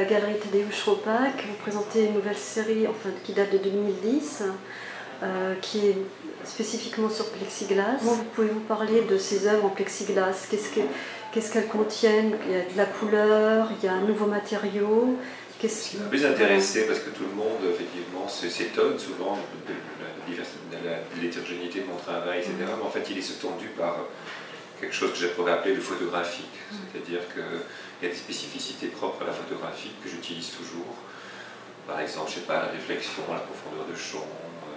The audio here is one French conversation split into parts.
galerie Tadeusz Ropac. Vous présentez une nouvelle série qui date de 2010, qui est spécifiquement sur plexiglas. Comment pouvez-vous parler de ces œuvres en plexiglas? Qu'est-ce qu'elles contiennent? Il y a de la couleur, il y a un nouveau matériau. Ce qui m'a plus intéressé, parce que tout le monde effectivement s'étonne souvent de l'hétérogénéité de mon travail, etc. Mais en fait, il est sous-tendu par quelque chose que je pourrais appeler le photographique. C'est-à-dire qu'il y a des spécificités propres à la photographie que j'utilise toujours. Par exemple, je sais pas, la réflexion, la profondeur de champ,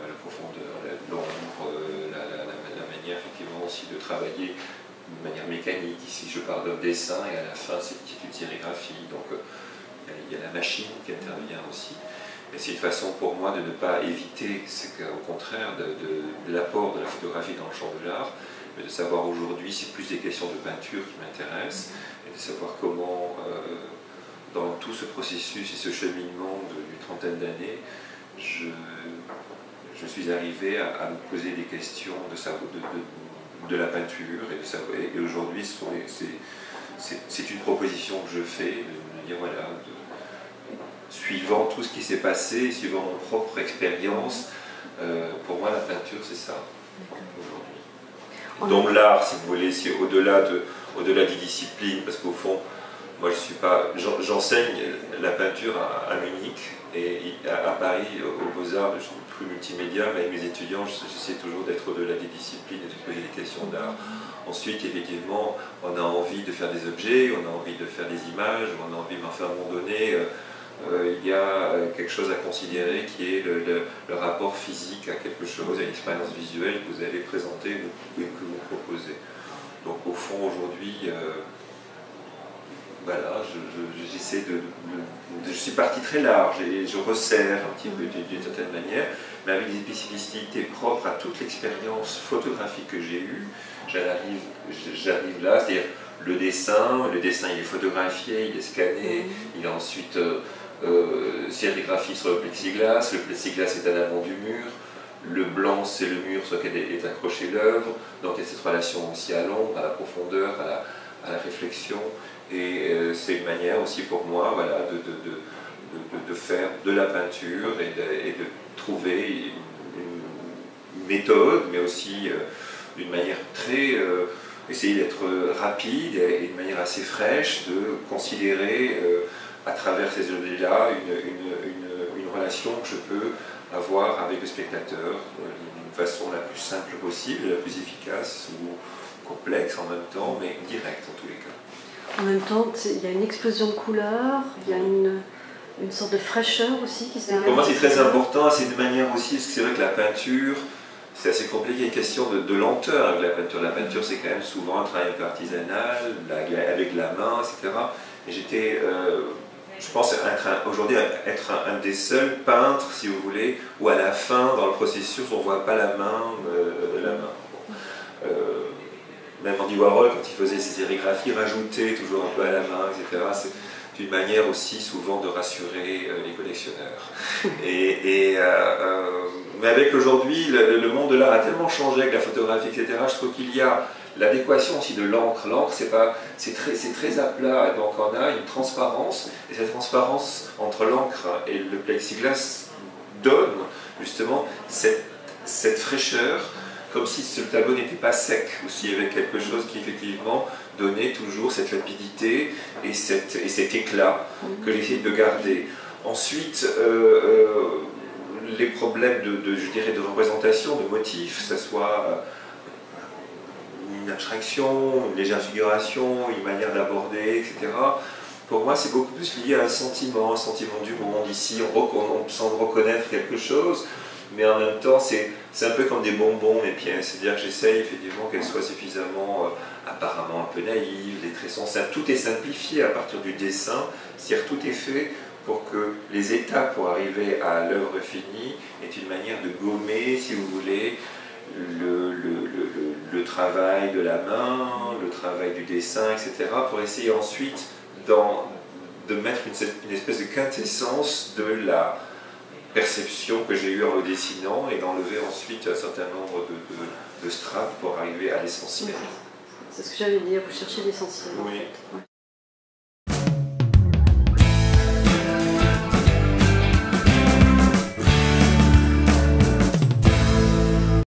la profondeur, l'ombre, la manière effectivement aussi de travailler de manière mécanique. Ici, je parle d'un dessin et à la fin, c'est une sérigraphie. Donc, il y a la machine qui intervient aussi. Et c'est une façon pour moi de ne pas éviter, au contraire, de l'apport de la photographie dans le champ de l'art, mais de savoir aujourd'hui, c'est plus des questions de peinture qui m'intéressent, et de savoir comment, dans tout ce processus et ce cheminement d'une trentaine d'années, je suis arrivé à me poser des questions de la peinture, et aujourd'hui, c'est une proposition que je fais, de me dire, voilà, suivant tout ce qui s'est passé, suivant mon propre expérience, pour moi la peinture c'est ça, aujourd'hui. Donc l'art, si vous voulez, c'est au-delà des disciplines, parce qu'au fond, moi j'enseigne la peinture à Munich, et à Paris, aux Beaux-Arts, je suis plus multimédia, mais avec mes étudiants, j'essaie toujours d'être au-delà des disciplines et de poser des questions d'art. Ensuite, effectivement, on a envie de faire des objets, on a envie de faire des images, on a envie, mais enfin, à un moment donné, il y a quelque chose à considérer qui est le rapport physique à quelque chose, à une expérience visuelle que vous allez présenter ou que vous proposez. Donc au fond aujourd'hui, voilà, j'essaie je suis parti très large et je resserre un petit peu d'une certaine manière, mais avec des spécificités propres à toute l'expérience photographique que j'ai eue. J'arrive là, c'est-à-dire le dessin il est photographié, il est scanné, il est ensuite sérigraphie sur le plexiglas est à l'avant du mur, le blanc c'est le mur sur lequel est accrochée l'œuvre, donc il y a cette relation aussi à l'ombre, à la profondeur, à la réflexion, et c'est une manière aussi pour moi, voilà, de faire de la peinture et de trouver une méthode, mais aussi d'une manière très essayer d'être rapide et d'une manière assez fraîche, de considérer à travers ces objets-là une relation que je peux avoir avec le spectateur d'une façon la plus simple possible, la plus efficace ou complexe en même temps, mais directe en tous les cas. En même temps, il y a une explosion de couleurs, il y a une sorte de fraîcheur aussi qui se dégage. Pour moi, c'est très important, c'est une manière aussi, parce que c'est vrai que la peinture, c'est assez compliqué, il y a une question de lenteur avec la peinture. La peinture, c'est quand même souvent un travail un peu artisanal, avec la main, etc. Et j'étais, je pense aujourd'hui être un des seuls peintres, si vous voulez, où à la fin, dans le processus, on ne voit pas la main de la main. Bon. Même Andy Warhol, quand il faisait ses sérigraphies, rajoutait toujours un peu à la main, etc. C'est une manière aussi souvent de rassurer les collectionneurs. Mais avec aujourd'hui, le monde de l'art a tellement changé avec la photographie, etc. Je trouve qu'il y a l'adéquation aussi de l'encre. L'encre, c'est très à plat, donc on a une transparence, et cette transparence entre l'encre et le plexiglas donne justement cette fraîcheur, comme si ce tableau n'était pas sec, ou s'il y avait quelque chose qui effectivement donnait toujours cette lapidité et cet éclat que j'essaie de garder. Ensuite, les problèmes je dirais, de représentation, de motifs, que ce soit une abstraction, une légère figuration, une manière d'aborder, etc. Pour moi, c'est beaucoup plus lié à un sentiment du monde. Ici, on semble reconnaître quelque chose, mais en même temps, c'est un peu comme des bonbons, mes pièces. C'est-à-dire que j'essaye effectivement qu'elles soient suffisamment, apparemment un peu naïves, les traits sont simples. Tout est simplifié à partir du dessin, c'est-à-dire tout est fait pour que les étapes pour arriver à l'œuvre finie est une manière de gommer, si vous voulez, le travail de la main, le travail du dessin, etc., pour essayer ensuite de mettre une espèce de quintessence de la perception que j'ai eue en le dessinant et d'enlever ensuite un certain nombre de strates pour arriver à l'essentiel. C'est ce que j'allais dire, vous cherchez l'essentiel. Oui.